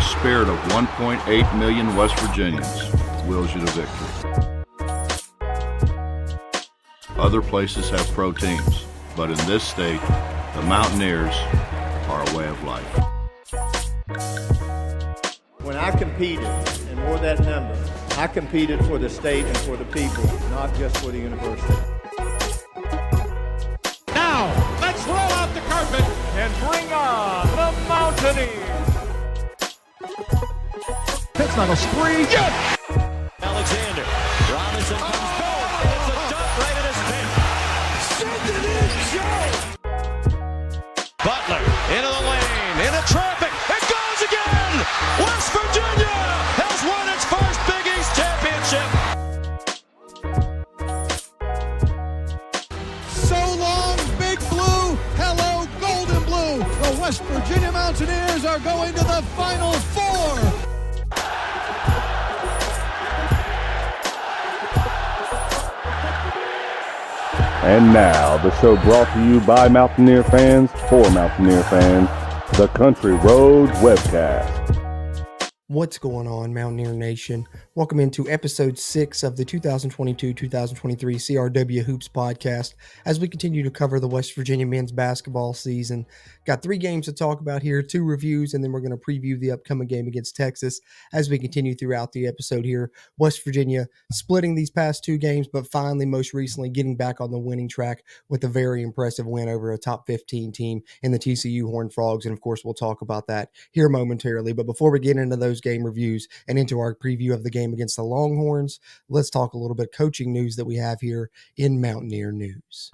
the spirit of 1.8 million West Virginians wills you to victory. Other places have pro teams, but in this state, the Mountaineers are a way of life. When I competed and wore that number, I competed for the state and for the people, not just for the university. Now, let's roll out the carpet and bring on the Mountaineers. Pittsnuggle spree. Yes! Alexander. Robinson comes back. It's a dunk right at his feet. Send it in, Joe. Butler into the lane, into traffic. It goes again. West Virginia has won its first Big East championship. So long, Big Blue. Hello, Golden Blue. The West Virginia Mountaineers are going to the Final Four. And now, the show brought to you by Mountaineer fans for Mountaineer fans, the Country Roads Webcast. What's going on, Mountaineer Nation? Welcome into episode 6 of the 2022-2023 CRW Hoops podcast as we continue to cover the West Virginia men's basketball season. Got 3 games to talk about here, 2 reviews, and then we're going to preview the upcoming game against Texas as we continue throughout the episode here. West Virginia splitting these past 2 games, but finally, most recently, getting back on the winning track with a very impressive win over a top 15 team in the TCU Horned Frogs. And of course, we'll talk about that here momentarily. But before we get into those game reviews and into our preview of the game against the Longhorns, let's talk a little bit coaching news that we have here in Mountaineer News.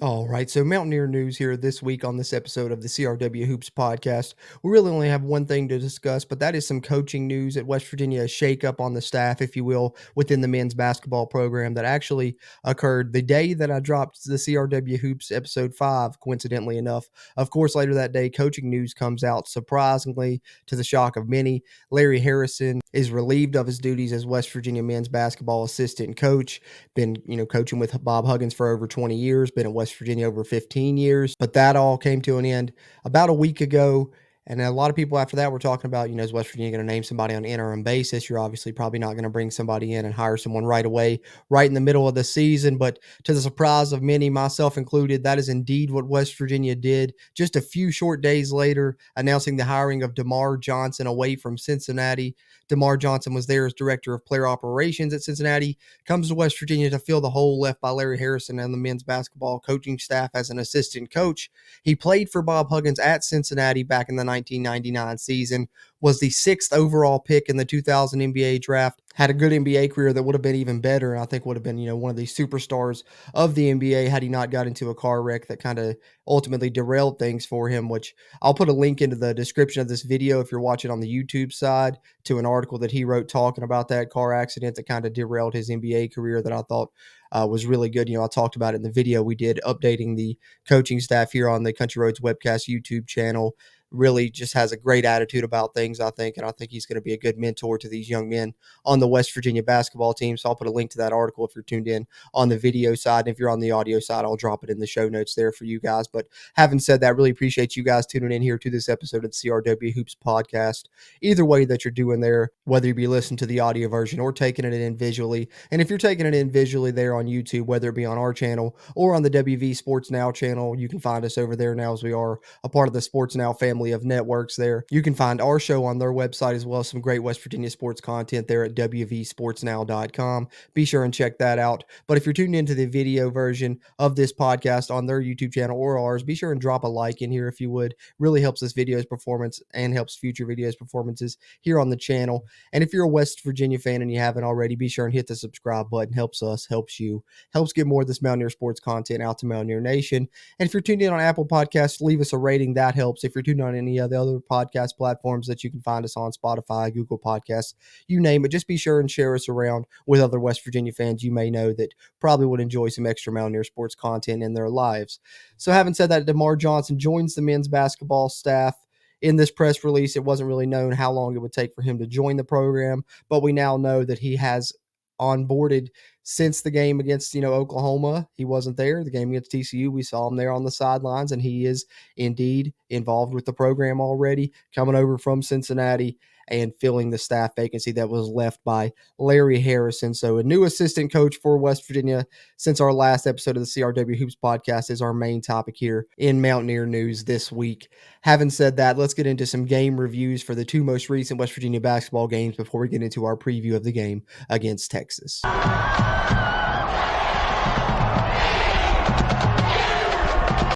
All right, so Mountaineer news here this week on this episode of the CRW Hoops podcast. We really only have one thing to discuss, but that is some coaching news at West Virginia, a shakeup on the staff, if you will, within the men's basketball program that actually occurred the day that I dropped the CRW Hoops episode 5, coincidentally enough. Of course, later that day, coaching news comes out, surprisingly, to the shock of many. Larry Harrison is relieved of his duties as West Virginia men's basketball assistant coach. Been, coaching with Bob Huggins for over 20 years, been at West Virginia over 15 years, but that all came to an end about a week ago. And a lot of people after that were talking about, is West Virginia going to name somebody on an interim basis? You're obviously probably not going to bring somebody in and hire someone right away, right in the middle of the season. But to the surprise of many, myself included, that is indeed what West Virginia did. Just a few short days later, announcing the hiring of DeMar Johnson away from Cincinnati. DeMar Johnson was there as director of player operations at Cincinnati, comes to West Virginia to fill the hole left by Larry Harrison and the men's basketball coaching staff as an assistant coach. He played for Bob Huggins at Cincinnati back in the 1999 season, was the 6th overall pick in the 2000 NBA draft, had a good NBA career that would have been even better, and I think would have been, one of the superstars of the NBA had he not got into a car wreck that kind of ultimately derailed things for him, which I'll put a link into the description of this video if you're watching on the YouTube side to an article that he wrote talking about that car accident that kind of derailed his NBA career that I thought was really good. I talked about it in the video we did updating the coaching staff here on the Country Roads Webcast YouTube channel. Really just has a great attitude about things, I think, and I think he's going to be a good mentor to these young men on the West Virginia basketball team. So I'll put a link to that article if you're tuned in on the video side. And if you're on the audio side, I'll drop it in the show notes there for you guys. But having said that, really appreciate you guys tuning in here to this episode of the CRW Hoops podcast. Either way that you're doing there, whether you be listening to the audio version or taking it in visually. And if you're taking it in visually there on YouTube, whether it be on our channel or on the WV Sports Now channel, you can find us over there now as we are a part of the Sports Now family of networks there. You can find our show on their website as well as some great West Virginia sports content there at wvsportsnow.com. Be sure and check that out. But if you're tuned into the video version of this podcast on their YouTube channel or ours, be sure and drop a like in here if you would. Really helps this video's performance and helps future videos performances here on the channel. And if you're a West Virginia fan and you haven't already, be sure and hit the subscribe button. Helps us, helps you, helps get more of this Mountaineer sports content out to Mountaineer Nation. And if you're tuned in on Apple Podcasts, leave us a rating. That helps. If you're tuned on any of the other podcast platforms that you can find us on, Spotify, Google Podcasts, you name it, just be sure and share us around with other West Virginia fans you may know that probably would enjoy some extra Mountaineer sports content in their lives. So having said that, DeMar Johnson joins the men's basketball staff. In this press release, it wasn't really known how long it would take for him to join the program, but we now know that he has onboarded since the game against, Oklahoma. He wasn't there. The game against TCU, we saw him there on the sidelines, and he is indeed involved with the program already, coming over from Cincinnati and filling the staff vacancy that was left by Larry Harrison. So a new assistant coach for West Virginia since our last episode of the CRW Hoops podcast is our main topic here in Mountaineer news this week. Having said that, let's get into some game reviews for the two most recent West Virginia basketball games before we get into our preview of the game against Texas.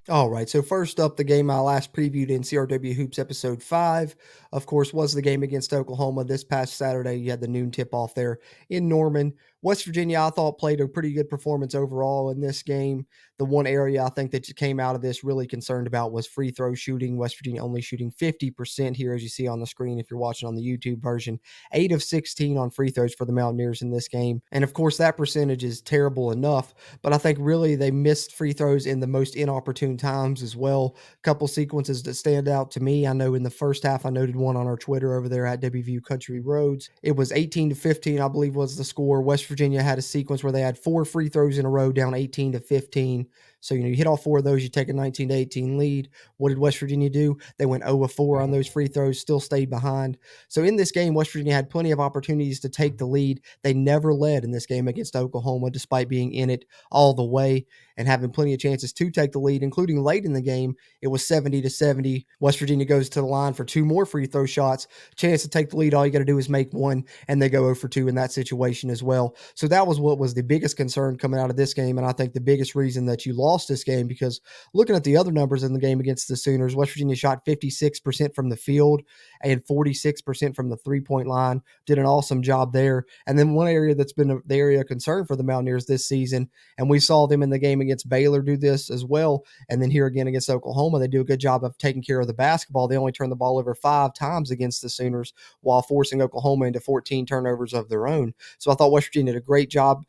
All right, so first up, the game I last previewed in CRW Hoops episode 5, of course, was the game against Oklahoma this past Saturday. You had the noon tip-off there in Norman. West Virginia, I thought, played a pretty good performance overall in this game. The one area I think that came out of this really concerned about was free throw shooting. West Virginia only shooting 50% here, as you see on the screen if you're watching on the YouTube version. 8 of 16 on free throws for the Mountaineers in this game. And, of course, that percentage is terrible enough, but I think really they missed free throws in the most inopportune times as well. A couple sequences that stand out to me. I know in the first half I noted one on our Twitter over there at WVU Country Roads. It was 18-15, I believe was the score. West Virginia had a sequence where they had 4 free throws in a row down 18-15. So, you hit all 4 of those, you take a 19-18 lead. What did West Virginia do? They went 0-4 on those free throws, still stayed behind. So in this game, West Virginia had plenty of opportunities to take the lead. They never led in this game against Oklahoma, despite being in it all the way and having plenty of chances to take the lead, including late in the game. It was 70-70. West Virginia goes to the line for 2 more free throw shots. Chance to take the lead. All you got to do is make one, and they go 0-2 in that situation as well. So that was what was the biggest concern coming out of this game, and I think the biggest reason that you lost this game, because looking at the other numbers in the game against the Sooners, West Virginia shot 56% from the field and 46% from the three-point line. Did an awesome job there. And then one area that's been the area of concern for the Mountaineers this season, and we saw them in the game against Baylor do this as well, and then here again against Oklahoma, they do a good job of taking care of the basketball. They only turn the ball over 5 times against the Sooners while forcing Oklahoma into 14 turnovers of their own. So I thought West Virginia did a great job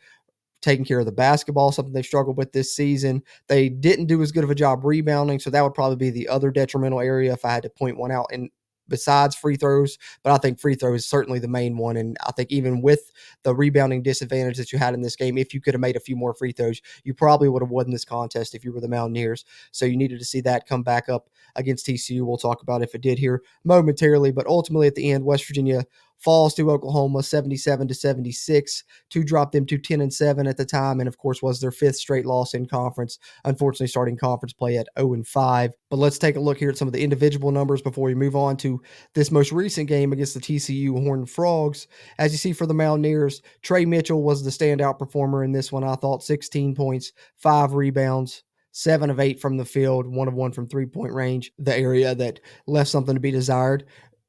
taking care of the basketball, something they struggled with this season. They didn't do as good of a job rebounding, so that would probably be the other detrimental area if I had to point one out. And besides free throws, but I think free throw is certainly the main one. And I think even with the rebounding disadvantage that you had in this game, if you could have made a few more free throws, you probably would have won this contest if you were the Mountaineers. So you needed to see that come back up against TCU. We'll talk about if it did here momentarily, but ultimately at the end, West Virginia falls to Oklahoma 77-76 to drop them to 10-7 at the time, and of course was their 5th straight loss in conference, unfortunately starting conference play at 0-5. But let's take a look here at some of the individual numbers before we move on to this most recent game against the TCU Horned Frogs. As you see for the Mountaineers, Trey Mitchell was the standout performer in this one. I thought 16 points, 5 rebounds, 7 of 8 from the field, 1 of 1 from three-point range. The area that left something to be desired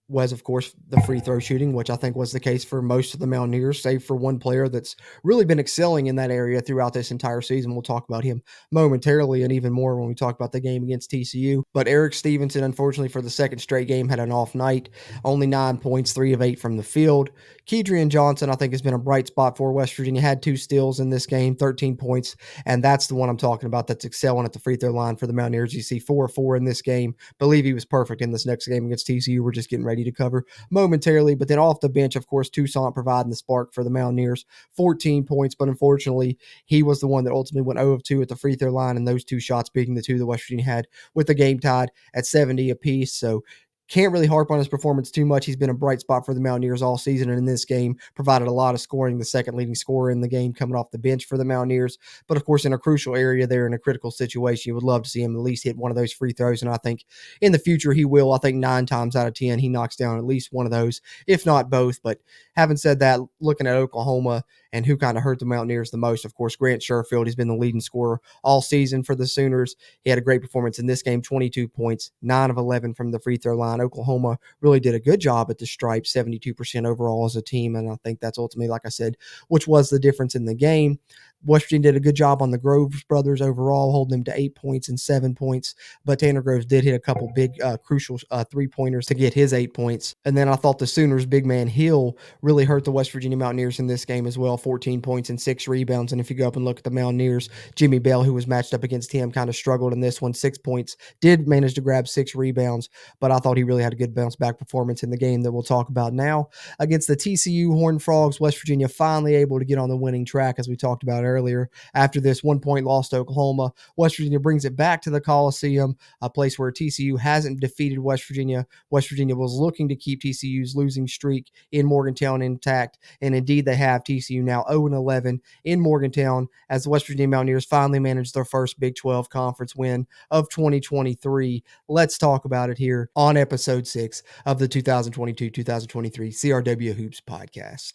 was, of course, the free throw shooting, which I think was the case for most of the Mountaineers, save for one player that's really been excelling in that area throughout this entire season. We'll talk about him momentarily and even more when we talk about the game against TCU. But Eric Stevenson, unfortunately, for the second straight game, had an off night. Only 9 points, 3 of 8 from the field. Kedrian Johnson, I think, has been a bright spot for West Virginia. Had 2 steals in this game, 13 points, and that's the one I'm talking about that's excelling at the free throw line for the Mountaineers. You see 4 of 4 in this game. Believe he was perfect in this next game against TCU. We're just getting ready to cover momentarily. But then off the bench, of course, Toussaint providing the spark for the Mountaineers, 14 points, but unfortunately, he was the one that ultimately went 0 of 2 at the free throw line, and those 2 shots being the 2 that West Virginia had with the game tied at 70 apiece. So can't really harp on his performance too much. He's been a bright spot for the Mountaineers all season, and in this game provided a lot of scoring, the second leading scorer in the game coming off the bench for the Mountaineers. But of course, in a crucial area there, in a critical situation, you would love to see him at least hit one of those free throws, and I think in the future he will. I think 9 times out of 10 he knocks down at least one of those, if not both. But having said that, looking at Oklahoma and who kind of hurt the Mountaineers the most, of course, Grant Sherfield. He's been the leading scorer all season for the Sooners. He had a great performance in this game, 22 points, 9 of 11 from the free throw line. Oklahoma really did a good job at the stripe, 72% overall as a team, and I think that's ultimately, like I said, which was the difference in the game. West Virginia did a good job on the Groves brothers overall, holding them to 8 points and 7 points. But Tanner Groves did hit a couple big, crucial three-pointers to get his 8 points. And then I thought the Sooners' big man Hill really hurt the West Virginia Mountaineers in this game as well, 14 points and 6 rebounds. And if you go up and look at the Mountaineers, Jimmy Bell, who was matched up against him, kind of struggled in this one, 6 points, did manage to grab 6 rebounds, but I thought he really had a good bounce-back performance in the game that we'll talk about now. Against the TCU Horned Frogs, West Virginia finally able to get on the winning track, as we talked about earlier. After this 1-point loss to Oklahoma, West Virginia brings it back to the Coliseum, a place where TCU hasn't defeated West Virginia. West Virginia was looking to keep TCU's losing streak in Morgantown intact, and indeed they have. TCU now 0-11 in Morgantown as the West Virginia Mountaineers finally managed their first Big 12 conference win of 2023. Let's talk about it here on episode 6 of the 2022-2023 CRW Hoops podcast.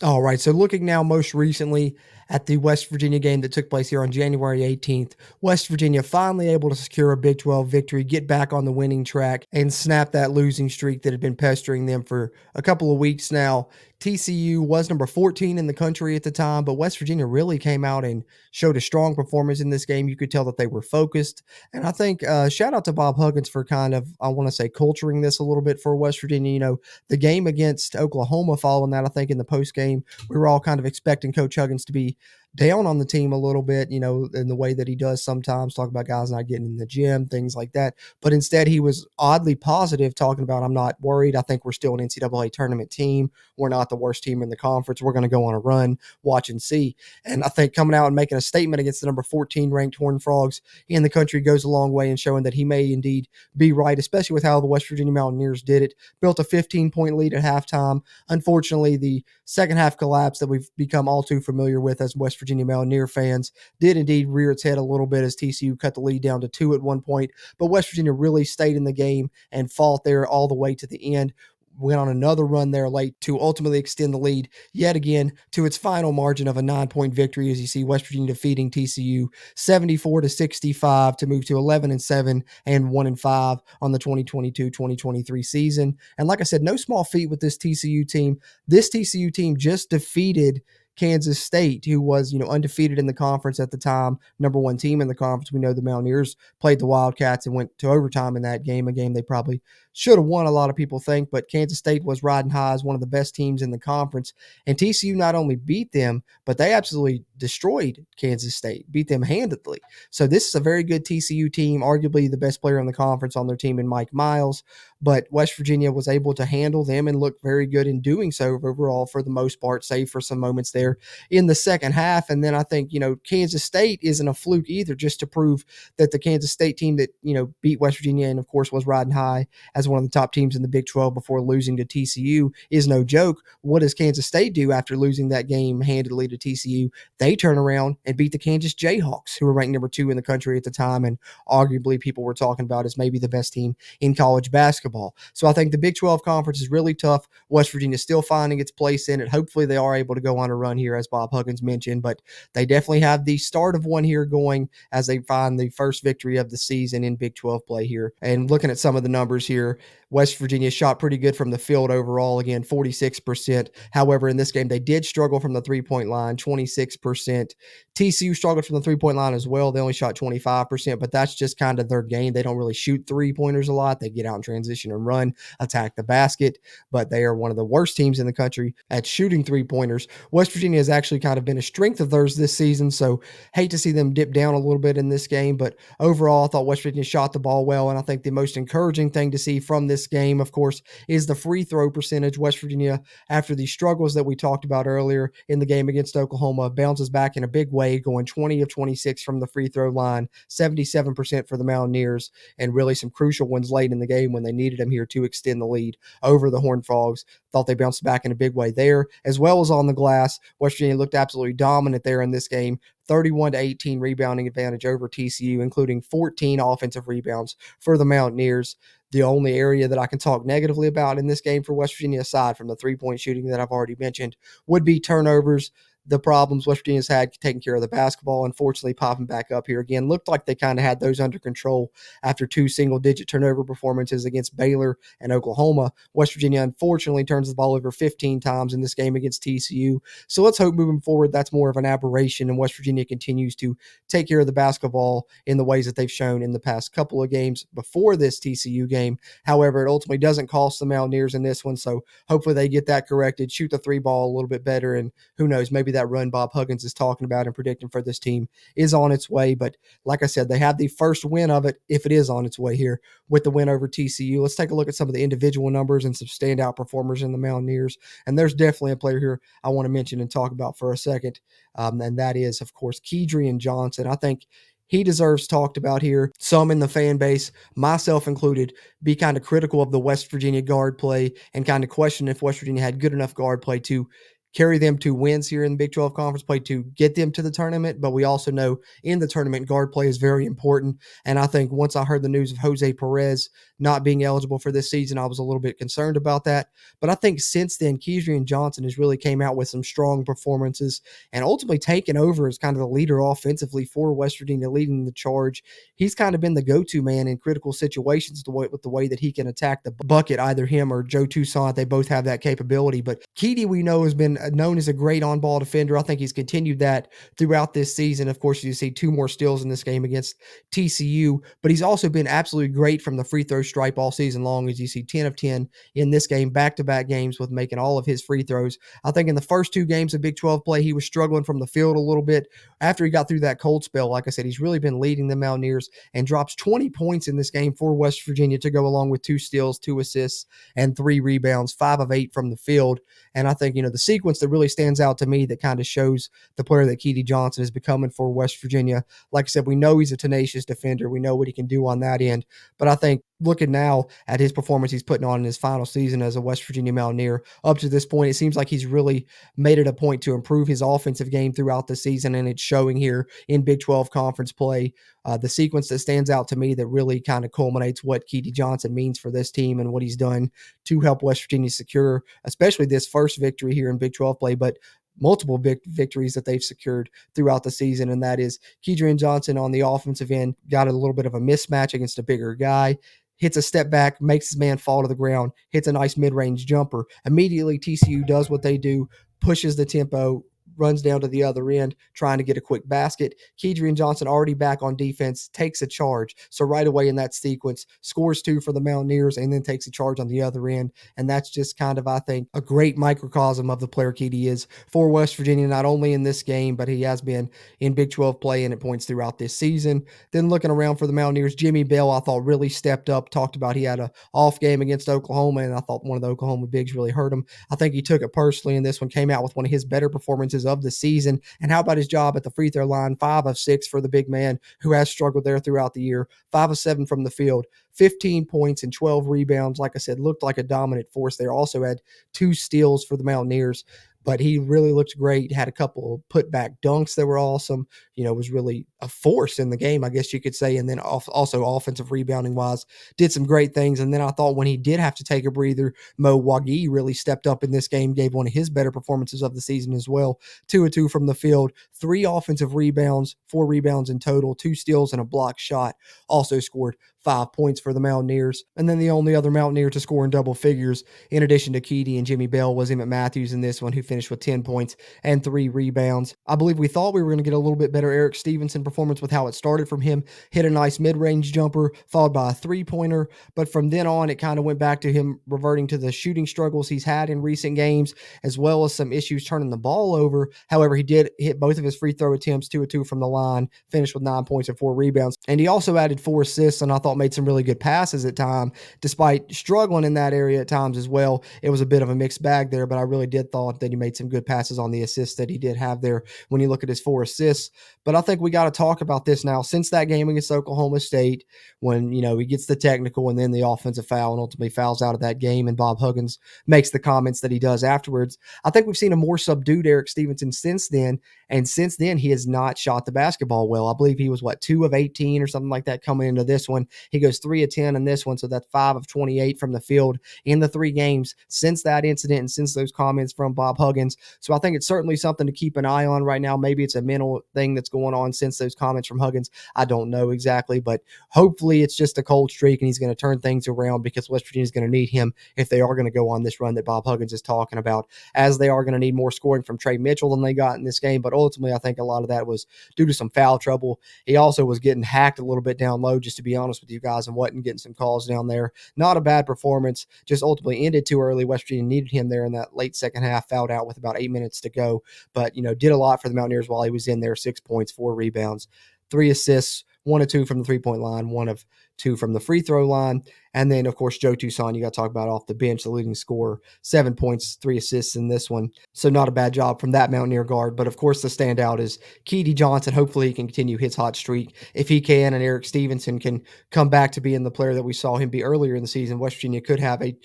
All right, so looking now most recently at the West Virginia game that took place here on January 18th, West Virginia finally able to secure a Big 12 victory, get back on the winning track, and snap that losing streak that had been pestering them for a couple of weeks now. TCU was number 14 in the country at the time, but West Virginia really came out and showed a strong performance in this game. You could tell that they were focused. And I think shout out to Bob Huggins for kind of, I want to say, culturing this a little bit for West Virginia. You know, the game against Oklahoma following that, I think in the post game, we were all kind of expecting Coach Huggins to be down on the team a little bit, you know, in the way that he does sometimes, talk about guys not getting in the gym, things like that. But instead, he was oddly positive, talking about, I'm not worried. I think we're still an NCAA tournament team. We're not the worst team in the conference. We're going to go on a run, watch and see. And I think coming out and making a statement against the number 14 ranked Horned Frogs in the country goes a long way in showing that he may indeed be right, especially with how the West Virginia Mountaineers did it. Built a 15-point lead at halftime. Unfortunately, the second half collapse that we've become all too familiar with as West Virginia Mountaineer fans did indeed rear its head a little bit as TCU cut the lead down to 2 at one point. But West Virginia really stayed in the game and fought there all the way to the end. Went on another run there late to ultimately extend the lead yet again to its final margin of a 9-point victory, as you see West Virginia defeating TCU 74-65 to move to 11-7 and 1-5 on the 2022-2023 season. And like I said, no small feat with this TCU team. This TCU team just defeated Kansas State, who was, you know, undefeated in the conference at the time, number 1 team in the conference. We know the Mountaineers played the Wildcats and went to overtime in that game, a game they probably should have won, a lot of people think, but Kansas State was riding high as one of the best teams in the conference. And TCU not only beat them, but they absolutely destroyed Kansas State, beat them handedly. So this is a very good TCU team, arguably the best player in the conference on their team in Mike Miles. But West Virginia was able to handle them and look very good in doing so overall for the most part, save for some moments there in the second half. And then I think, you know, Kansas State isn't a fluke either, just to prove that the Kansas State team that, you know, beat West Virginia and of course was riding high as one of the top teams in the Big 12 before losing to TCU is no joke. What does Kansas State do after losing that game handedly to TCU? They turn around and beat the Kansas Jayhawks, who were ranked number 2 in the country at the time, and arguably people were talking about as maybe the best team in college basketball. So I think the Big 12 conference is really tough. West Virginia still finding its place in it. Hopefully they are able to go on a run here, as Bob Huggins mentioned, but they definitely have the start of one here going as they find the first victory of the season in Big 12 play here. And looking at some of the numbers here, West Virginia shot pretty good from the field overall, again, 46%. However, in this game, they did struggle from the three-point line, 26%. TCU struggled from the three-point line as well. They only shot 25%, but that's just kind of their game. They don't really shoot three-pointers a lot. They get out in transition and run, attack the basket, but they are one of the worst teams in the country at shooting three-pointers. West Virginia has actually kind of been a strength of theirs this season, so hate to see them dip down a little bit in this game, but overall, I thought West Virginia shot the ball well, and I think the most encouraging thing to see from this game, of course, is the free throw percentage. West Virginia, after the struggles that we talked about earlier in the game against Oklahoma, bounces back in a big way, going 20 of 26 from the free throw line, 77% for the Mountaineers, and really some crucial ones late in the game when they needed them here to extend the lead over the Horned Frogs. Thought they bounced back in a big way there, as well as on the glass. West Virginia looked absolutely dominant there in this game. 31-18 rebounding advantage over TCU, including 14 offensive rebounds for the Mountaineers. The only area that I can talk negatively about in this game for West Virginia, aside from the three-point shooting that I've already mentioned, would be turnovers. the problems West Virginia's had taking care of the basketball, unfortunately popping back up here again. Looked like they kind of had those under control after 2 single-digit turnover performances against Baylor and Oklahoma. West Virginia, unfortunately, turns the ball over 15 times in this game against TCU. So let's hope moving forward that's more of an aberration and West Virginia continues to take care of the basketball in the ways that they've shown in the past couple of games before this TCU game. However, it ultimately doesn't cost the Mountaineers in this one, so hopefully they get that corrected, shoot the 3 ball a little bit better, and who knows, maybe that run Bob Huggins is talking about and predicting for this team is on its way. But like I said, they have the first win of it, if it is on its way here, with the win over TCU. Let's take a look at some of the individual numbers and some standout performers in the Mountaineers. And there's definitely a player here I want to mention and talk about for a second, and that is, of course, Kedrian Johnson. I think he deserves talked about here. Some in the fan base, myself included, be kind of critical of the West Virginia guard play and kind of question if West Virginia had good enough guard play to carry them to wins here in the Big 12 Conference play to get them to the tournament. But we also know in the tournament, guard play is very important. And I think once I heard the news of Jose Perez not being eligible for this season, I was a little bit concerned about that. But I think since then, Kedrian Johnson has really came out with some strong performances and ultimately taken over as kind of the leader offensively for West Virginia, leading the charge. He's kind of been the go-to man in critical situations with the way that he can attack the bucket, either him or Joe Toussaint. They both have that capability. But Keedy, we know, has been known as a great on-ball defender. I think he's continued that throughout this season. Of course, you see 2 more steals in this game against TCU, but he's also been absolutely great from the free throw stripe all season long, as you see 10 of 10 in this game, back-to-back games with making all of his free throws. I think in the first 2 games of Big 12 play, he was struggling from the field a little bit. After he got through that cold spell, like I said, he's really been leading the Mountaineers and drops 20 points in this game for West Virginia to go along with 2 steals, 2 assists, and 3 rebounds, 5 of 8 from the field. And I think, the sequence that really stands out to me that kind of shows the player that Kedrian Johnson is becoming for West Virginia. Like I said, we know he's a tenacious defender. We know what he can do on that end. But I think looking now at his performance he's putting on in his final season as a West Virginia Mountaineer, up to this point, it seems like he's really made it a point to improve his offensive game throughout the season, and it's showing here in Big 12 conference play. The sequence that stands out to me that really kind of culminates what Kedrian Johnson means for this team and what he's done to help West Virginia secure, especially this first victory here in Big 12 play, but multiple victories that they've secured throughout the season, and that is Kedrian Johnson on the offensive end got a little bit of a mismatch against a bigger guy, hits a step back, makes his man fall to the ground, hits a nice mid-range jumper. Immediately, TCU does what they do, pushes the tempo, runs down to the other end, trying to get a quick basket. Kedrian Johnson already back on defense, takes a charge. So right away in that sequence, scores 2 for the Mountaineers and then takes a charge on the other end. And that's just kind of, I think, a great microcosm of the player Keedy is for West Virginia, not only in this game, but he has been in Big 12 play and at points throughout this season. Then looking around for the Mountaineers, Jimmy Bell, I thought really stepped up, talked about he had an off game against Oklahoma, and I thought one of the Oklahoma bigs really hurt him. I think he took it personally in this one, came out with one of his better performances of the season. And how about his job at the free throw line? 5 of 6 for the big man who has struggled there throughout the year. 5 of 7 from the field, 15 points and 12 rebounds. Like I said, looked like a dominant force there. Also had 2 steals for the Mountaineers, but he really looked great. Had a couple of putback dunks that were awesome. Was really a force in the game, I guess you could say. And then also offensive rebounding wise, did some great things. And then I thought when he did have to take a breather, Mo Wagi really stepped up in this game, gave one of his better performances of the season as well. 2 of 2 from the field, 3 offensive rebounds, 4 rebounds in total, 2 steals and a block shot. Also scored 5 points for the Mountaineers. And then the only other Mountaineer to score in double figures, in addition to Keedy and Jimmy Bell, was Emmett Matthews in this one, who finished with 10 points and 3 rebounds. I believe we thought we were going to get a little bit better Eric Stevenson performance with how it started from him. Hit a nice mid-range jumper, followed by a 3-pointer. But from then on, it kind of went back to him reverting to the shooting struggles he's had in recent games, as well as some issues turning the ball over. However, he did hit both of his free throw attempts, 2 of 2 from the line, finished with 9 points and 4 rebounds. And he also added 4 assists, and I thought made some really good passes at time, despite struggling in that area at times as well. It was a bit of a mixed bag there, but I really did thought that he made some good passes on the assists that he did have there when you look at his 4 assists. But I think we got to talk about this now. Since that game against Oklahoma State, when, he gets the technical and then the offensive foul and ultimately fouls out of that game, and Bob Huggins makes the comments that he does afterwards, I think we've seen a more subdued Eric Stevenson since then. And since then, he has not shot the basketball well. I believe he was, 2 of 18 or something like that coming into this one. He goes 3 of 10 in this one, so that's 5 of 28 from the field in the 3 games since that incident and since those comments from Bob Huggins. So I think it's certainly something to keep an eye on right now. Maybe it's a mental thing that's going on since those comments from Huggins. I don't know exactly, but hopefully it's just a cold streak and he's going to turn things around, because West Virginia is going to need him if they are going to go on this run that Bob Huggins is talking about, as they are going to need more scoring from Trey Mitchell than they got in this game. But ultimately, I think a lot of that was due to some foul trouble. He also was getting hacked a little bit down low, just to be honest with you guys, and wasn't getting some calls down there. Not a bad performance, just ultimately ended too early. West Virginia needed him there in that late second half, fouled out with about 8 minutes to go, but did a lot for the Mountaineers while he was in there. 6 points, 4 rebounds, 3 assists, 1 of 2 from the 3-point line, 1 of 2 from the free throw line. And then, of course, Joe Toussaint, you got to talk about off the bench, the leading scorer, 7 points, 3 assists in this one. So not a bad job from that Mountaineer guard. But, of course, the standout is Keedy Johnson. Hopefully he can continue his hot streak. If he can, and Eric Stevenson can come back to being the player that we saw him be earlier in the season, West Virginia could have a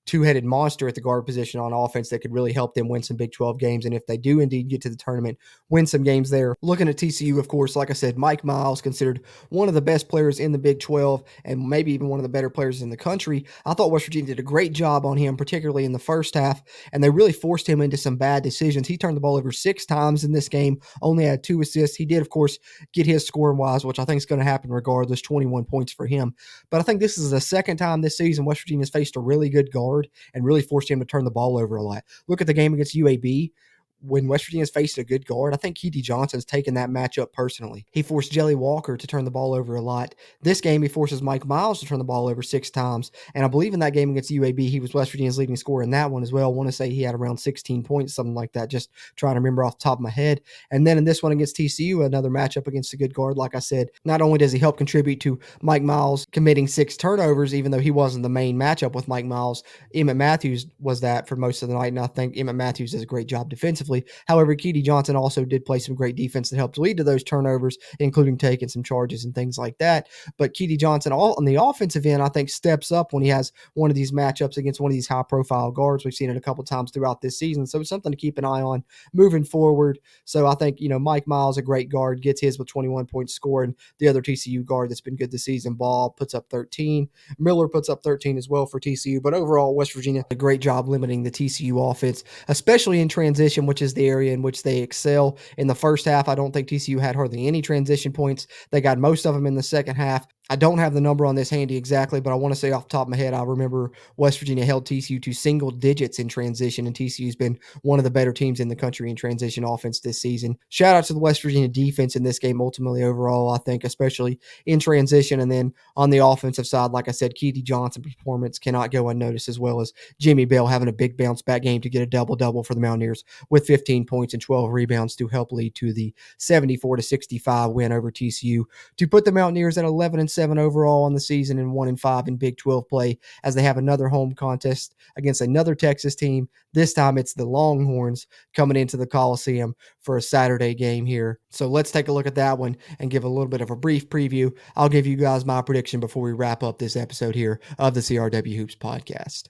two-headed monster at the guard position on offense that could really help them win some Big 12 games. And if they do indeed get to the tournament, win some games there. Looking at TCU, of course, like I said, Mike Miles, considered one of the best players in the Big 12 and maybe even one of the better players in the country. I thought West Virginia did a great job on him, particularly in the first half, and they really forced him into some bad decisions. He turned the ball over 6 times in this game, only had 2 assists. He did, of course, get his scoring-wise, which I think is going to happen regardless, 21 points for him. But I think this is the second time this season West Virginia's faced a really good guard and really forced him to turn the ball over a lot. Look at the game against UAB. When West Virginia's faced a good guard, I think Keedy Johnson's taken that matchup personally. He forced Jelly Walker to turn the ball over a lot. This game, he forces Mike Miles to turn the ball over 6 times. And I believe in that game against UAB, he was West Virginia's leading scorer in that one as well. I want to say he had around 16 points, something like that, just trying to remember off the top of my head. And then in this one against TCU, another matchup against a good guard, like I said, not only does he help contribute to Mike Miles committing 6 turnovers, even though he wasn't the main matchup with Mike Miles, Emmett Matthews was that for most of the night, and I think Emmett Matthews does a great job defensively. However, Keedy Johnson also did play some great defense that helped lead to those turnovers, including taking some charges and things like that. But Keedy Johnson, on the offensive end, I think steps up when he has one of these matchups against one of these high-profile guards. We've seen it a couple times throughout this season, so it's something to keep an eye on moving forward. So I think, Mike Miles, a great guard, gets his with 21 points scored. The other TCU guard that's been good this season, Ball, puts up 13. Miller puts up 13 as well for TCU. But overall, West Virginia did a great job limiting the TCU offense, especially in transition, which is the area in which they excel. In the first half, I don't think TCU had hardly any transition points. They got most of them in the second half. I don't have the number on this handy exactly, but I want to say off the top of my head, I remember West Virginia held TCU to single digits in transition, and TCU's been one of the better teams in the country in transition offense this season. Shout out to the West Virginia defense in this game, ultimately overall, I think, especially in transition. And then on the offensive side, like I said, Keedy Johnson's performance cannot go unnoticed, as well as Jimmy Bell having a big bounce back game to get a double-double for the Mountaineers with 15 points and 12 rebounds to help lead to the 74-65 win over TCU to put the Mountaineers at 11-7 overall on the season and 1-5 in Big 12 play, as they have another home contest against another Texas team. This time it's the Longhorns coming into the Coliseum for a Saturday game here. So let's take a look at that one and give a little bit of a brief preview. I'll give you guys my prediction before we wrap up this episode here of the CRW Hoops podcast.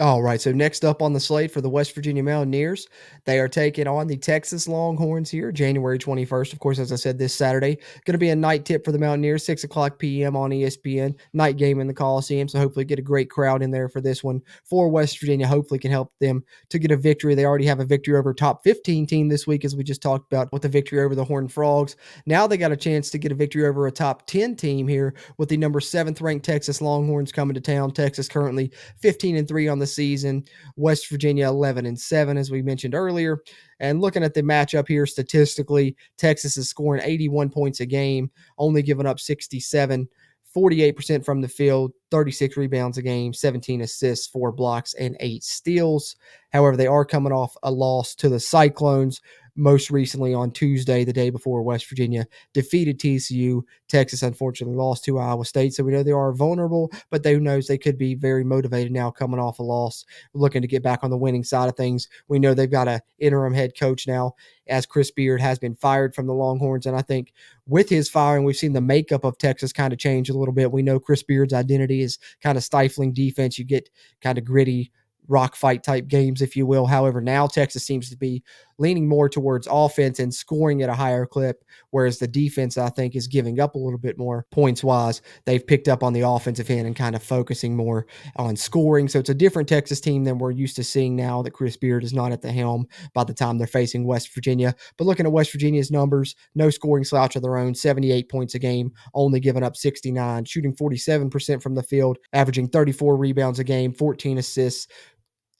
All right, so next up on the slate for the West Virginia Mountaineers, they are taking on the Texas Longhorns here, January 21st. Of course, as I said, this Saturday, going to be a night tip for the Mountaineers, 6 o'clock p.m. on ESPN, night game in the Coliseum, so hopefully get a great crowd in there for this one for West Virginia. Hopefully can help them to get a victory. They already have a victory over a top 15 team this week, as we just talked about with the victory over the Horned Frogs. Now they got a chance to get a victory over a top 10 team here with the number 7th ranked Texas Longhorns coming to town. Texas currently 15-3 on the season, West Virginia 11-7, as we mentioned earlier. And looking at the matchup here statistically, Texas is scoring 81 points a game, only giving up 67, 48% from the field, 36 rebounds a game, 17 assists, 4 blocks, and 8 steals. However, they are coming off a loss to the Cyclones, most recently on Tuesday, the day before West Virginia defeated TCU. Texas unfortunately lost to Iowa State, so we know they are vulnerable, but who knows, they could be very motivated now coming off a loss, looking to get back on the winning side of things. We know they've got an interim head coach now, as Chris Beard has been fired from the Longhorns, and I think with his firing, we've seen the makeup of Texas kind of change a little bit. We know Chris Beard's identity is kind of stifling defense. You get kind of gritty, rock fight type games, if you will. However, now Texas seems to be leaning more towards offense and scoring at a higher clip, whereas the defense, I think, is giving up a little bit more points-wise. They've picked up on the offensive end and kind of focusing more on scoring. So it's a different Texas team than we're used to seeing now that Chris Beard is not at the helm by the time they're facing West Virginia. But looking at West Virginia's numbers, no scoring slouch of their own, 78 points a game, only giving up 69, shooting 47% from the field, averaging 34 rebounds a game, 14 assists,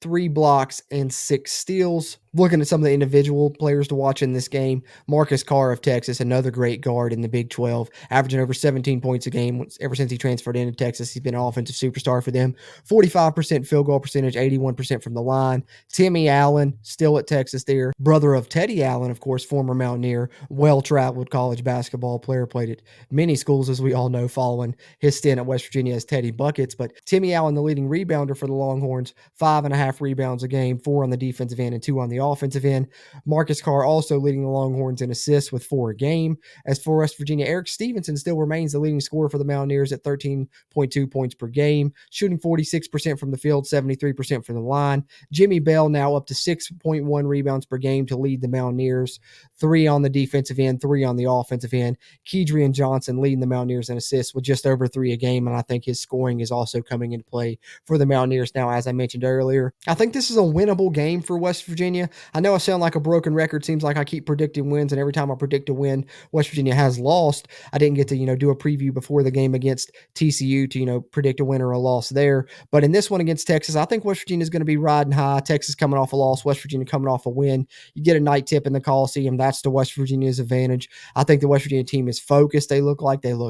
3 blocks, and 6 steals. Looking at some of the individual players to watch in this game, Marcus Carr of Texas, another great guard in the Big 12, averaging over 17 points a game ever since he transferred into Texas. He's been an offensive superstar for them. 45% field goal percentage, 81% from the line. Timmy Allen, still at Texas there. Brother of Teddy Allen, of course, former Mountaineer, well-traveled college basketball player, played at many schools, as we all know, following his stint at West Virginia as Teddy Buckets. But Timmy Allen, the leading rebounder for the Longhorns, 5.5 rebounds a game, 4 on the defensive end and 2 on the offensive end. Marcus Carr also leading the Longhorns in assists with 4 a game. As for West Virginia, Eric Stevenson still remains the leading scorer for the Mountaineers at 13.2 points per game, shooting 46% from the field, 73% from the line. Jimmy Bell now up to 6.1 rebounds per game to lead the Mountaineers, 3 on the defensive end, 3 on the offensive end. Kedrian Johnson leading the Mountaineers in assists with just over 3 a game, and I think his scoring is also coming into play for the Mountaineers now, as I mentioned earlier. I think this is a winnable game for West Virginia. I know I sound like a broken record. Seems like I keep predicting wins, and every time I predict a win, West Virginia has lost. I didn't get to, do a preview before the game against TCU to, predict a win or a loss there. But in this one against Texas, I think West Virginia is going to be riding high. Texas coming off a loss, West Virginia coming off a win. You get a night tip in the Coliseum. That's to West Virginia's advantage. I think the West Virginia team is focused. They look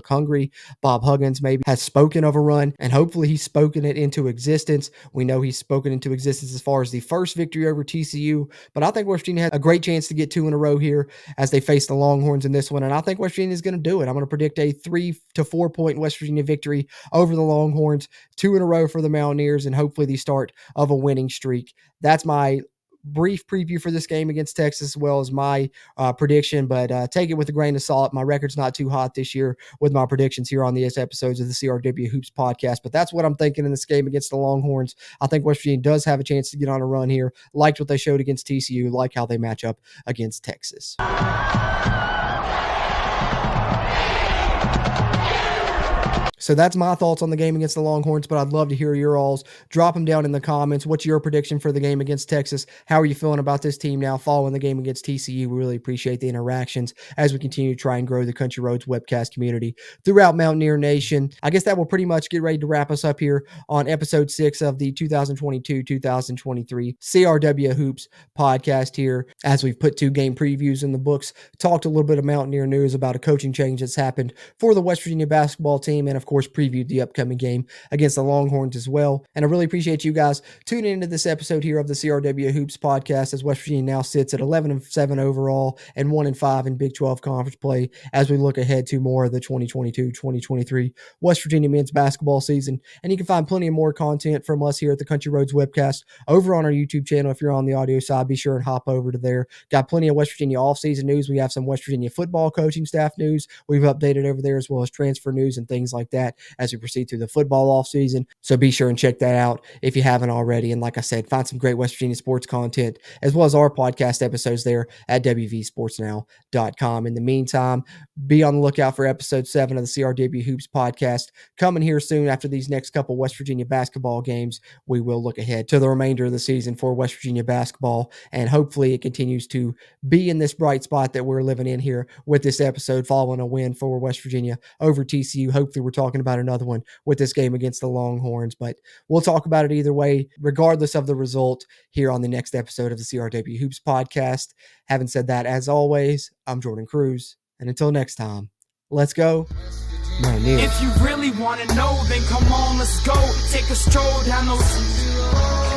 hungry. Bob Huggins maybe has spoken of a run, and hopefully he's spoken it into existence. We know he's spoken into existence as far as the first victory over TCU, but I think West Virginia has a great chance to get 2 in a row here as they face the Longhorns in this one, and I think West Virginia is going to do it. I'm going to predict a 3 to 4 point West Virginia victory over the Longhorns, 2 in a row for the Mountaineers, and hopefully the start of a winning streak. That's my brief preview for this game against Texas, as well as my prediction, but take it with a grain of salt. My record's not too hot this year with my predictions here on these episodes of the CRW Hoops podcast, but that's what I'm thinking in this game against the Longhorns. I think West Virginia does have a chance to get on a run here. Liked what they showed against TCU, like how they match up against Texas. So that's my thoughts on the game against the Longhorns, but I'd love to hear your alls. Drop them down in the comments. What's your prediction for the game against Texas? How are you feeling about this team now following the game against TCU? We really appreciate the interactions as we continue to try and grow the Country Roads webcast community throughout Mountaineer Nation. I guess that will pretty much get ready to wrap us up here on episode 6 of the 2022-2023 CRW Hoops podcast here, as we've put 2 game previews in the books, talked a little bit of Mountaineer news about a coaching change that's happened for the West Virginia basketball team, and of course previewed the upcoming game against the Longhorns as well. And I really appreciate you guys tuning into this episode here of the CRW Hoops podcast, as West Virginia now sits at 11-7 overall and 1-5 in Big 12 conference play as we look ahead to more of the 2022-2023 West Virginia men's basketball season. And you can find plenty of more content from us here at the Country Roads webcast over on our YouTube channel. If you're on the audio side, be sure and hop over to there. Got plenty of West Virginia offseason news. We have some West Virginia football coaching staff news we've updated over there, as well as transfer news and things like that as we proceed through the football offseason. So be sure and check that out if you haven't already. And like I said, find some great West Virginia sports content, as well as our podcast episodes there at wvsportsnow.com. In the meantime, be on the lookout for episode 7 of the CRW Hoops podcast coming here soon. After these next couple West Virginia basketball games, we will look ahead to the remainder of the season for West Virginia basketball, and hopefully it continues to be in this bright spot that we're living in here with this episode following a win for West Virginia over TCU. Hopefully we're talking about another one with this game against the Longhorns, but we'll talk about it either way, regardless of the result, here on the next episode of the CRW Hoops podcast. Having said that, as always, I'm Jordan Cruz, and until next time, let's go Mountaineer. If you really want to know, then come on, let's go. Take a stroll down those